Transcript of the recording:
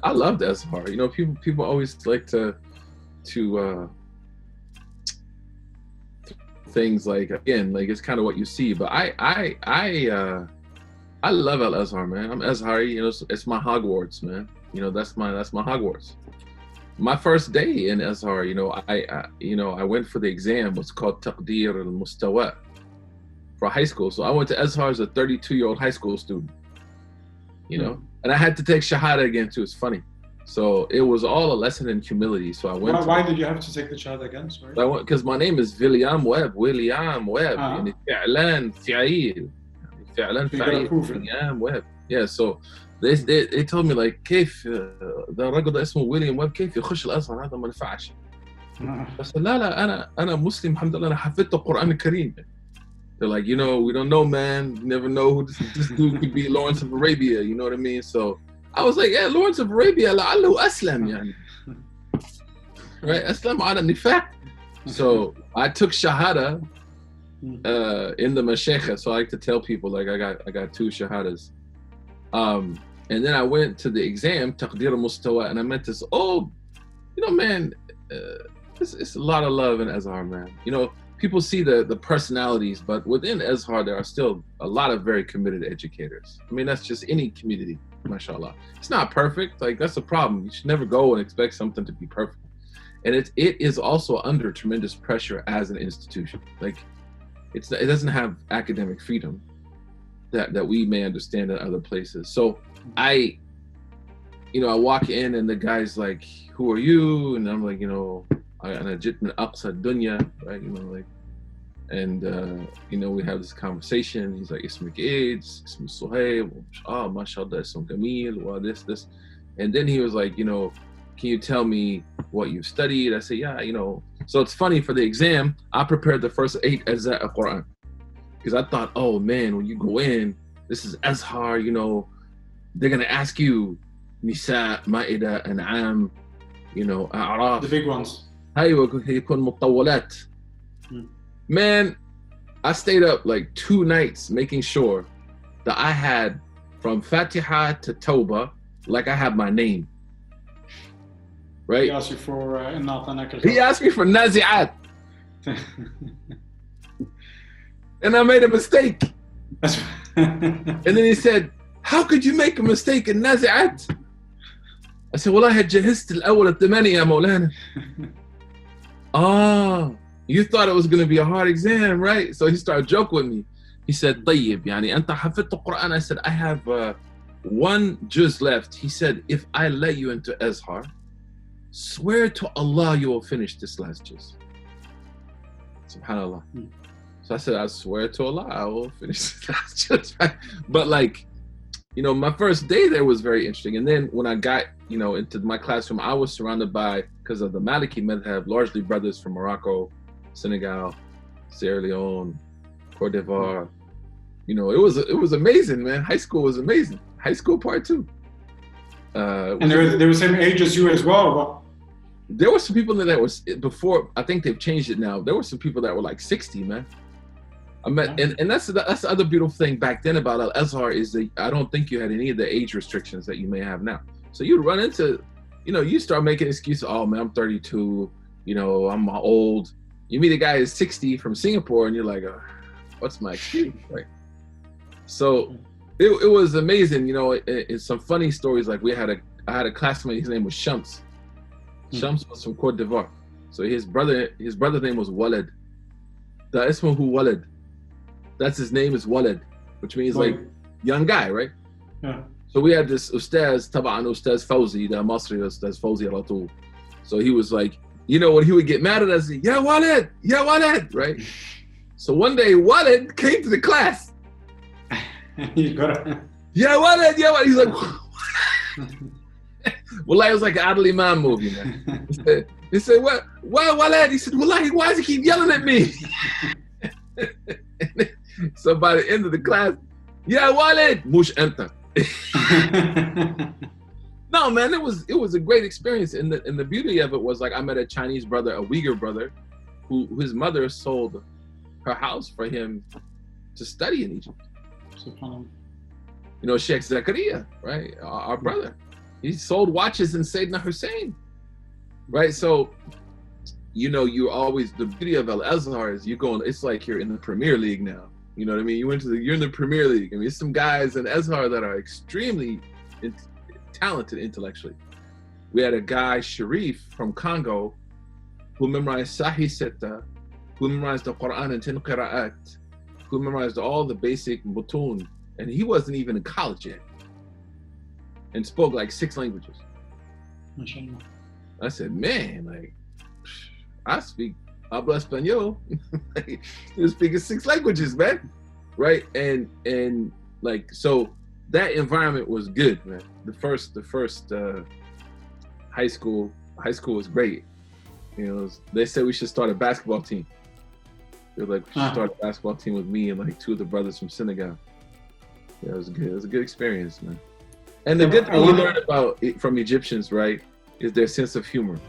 I loved Azhar. You know, people always like to things like, again, like it's kind of what you see, but I love Al Azhar, man. I'm Azhari, you know, it's my Hogwarts, man. You know, that's my Hogwarts. My first day in Azhar, you know, I went for the exam, what's called Taqdir al-Mustawa for high school. So I went to Azhar as a 32-year-old high school student, you know, and I had to take shahada again too. It's funny. So it was all a lesson in humility. So I went. Why did you have to take the shahada again? Sorry. Because my name is William Webb. William Webb. يعني فعلا فعيل. فعلا فعيل. William Webb. Yeah. So they told me like كيف ده الرجل ده اسمه ويليام ويب كيف يخش الازهر هذا ما ينفعش. بس لا أنا مسلم الحمد لله أنا حفظت القرآن الكريم. They're like, you know, we don't know, man. You never know who this dude could be. Lawrence of Arabia, you know what I mean? So I was like, yeah, Lawrence of Arabia, لعله أسلم يعني. Right? أسلم على النفاق. So I took shahada in the mashayikha. So I like to tell people, like, I got 2 shahadas. And then I went to the exam, Taqdir al-Mustawa, and I met this old, you know, man, it's a lot of love in Azhar, man. You know, people see the personalities, but within Azhar, there are still a lot of very committed educators. I mean, that's just any community, mashallah. It's not perfect. Like, that's the problem. You should never go and expect something to be perfect. And it is also under tremendous pressure as an institution. Like, it doesn't have academic freedom that we may understand in other places. So I walk in and the guy's like, who are you? And I'm like, you know, أنا جيت من أقصى الدنيا, right? You know, like, and you know, we have this conversation. He's like, اسمك إيه? اسمي Suhaib. ما شاء الله اسم جميل. Well, this. And then he was like, you know, can you tell me what you've studied? I said, yeah, you know. So it's funny, for the exam, I prepared the first 8 ajza of Quran. Because I thought, oh man, when you go in, this is Azhar, you know, they're going to ask you Nisa, Ma'idah, An'am, you know, A'raf. The big ones. Man, I stayed up like 2 nights making sure that I had from Fatiha to Tawbah, like I have my name. Right? He asked you for He asked me for Nazi'at. And I made a mistake. And then he said, how could you make a mistake in Nazi'at? I said, والله جهزت الأول الثمانية يا مولانا. You thought it was going to be a hard exam, right? So he started joking with me. He said, طيب يعني أنت حفظت القرآن? I said, I have 1 juz left. He said, if I let you into Azhar, swear to Allah you will finish this last juz. Subhanallah. So I said, I swear to Allah I will finish this last juz. But like, you know, my first day there was very interesting. And then when I got, you know, into my classroom, I was surrounded by, because of the Maliki madhab, largely brothers from Morocco, Senegal, Sierra Leone, Cote d'Ivoire. You know, it was amazing, man. High school was amazing. High school part 2. And they were the same age as you as well. There were some people that was before. I think they've changed it now. There were some people that were like 60, man. I met, and that's the other beautiful thing back then about Al Azhar is that I don't think you had any of the age restrictions that you may have now. So you'd run into, you know, you start making excuses. Oh man, I'm 32. You know, I'm old. You meet a guy who's 60 from Singapore, and you're like, what's my excuse? Right. So it was amazing. You know, it's some funny stories. Like I had a classmate. His name was Shams. Shams was from Cote d'Ivoire. So his brother's name was Walid. The ismuhu Walid. That's his name is Walid, which means like young guy, right? Yeah. So we had this Ustaz, Taba'an Ustaz Fawzi, the Masri Ustaz Fawzi Ratul. So he was like, you know, when he would get mad at us, Ya Walid, right? So one day Walid came to the class. Ya Walid. He's like, Wallahi, it was like an Adil Imam movie, man. He said, what? Why Walid? He said, Wallahi, why does he keep yelling at me? So by the end of the class, Ya Walid, mush enter. No, man, it was a great experience. And the beauty of it was, like, I met a Chinese brother, a Uyghur brother, who his mother sold her house for him to study in Egypt. You know, Sheikh Zakaria, right? Our brother. He sold watches in Sayyidina Hussein, right? So, you know, you always, the beauty of Al Azhar is you going. It's like you're in the Premier League now. You know what I mean? You're in the Premier League. I mean, there's some guys in Azhar that are extremely talented intellectually. We had a guy, Sharif from Congo, who memorized Sahih Sitta, who memorized the Quran in 10 qira'at, who memorized all the basic mutun, and he wasn't even in college yet, and spoke like 6 languages. MashaAllah. I said, man, like, I speak habla español. You're speaking 6 languages, man, right? And like, so that environment was good, man. The first high school was great. You know, they said we should start a basketball team. They were like, we should start a basketball team with me and like 2 of the brothers from Senegal. Yeah, it was good. It was a good experience, man. And the good thing we learned about from Egyptians, right, is their sense of humor.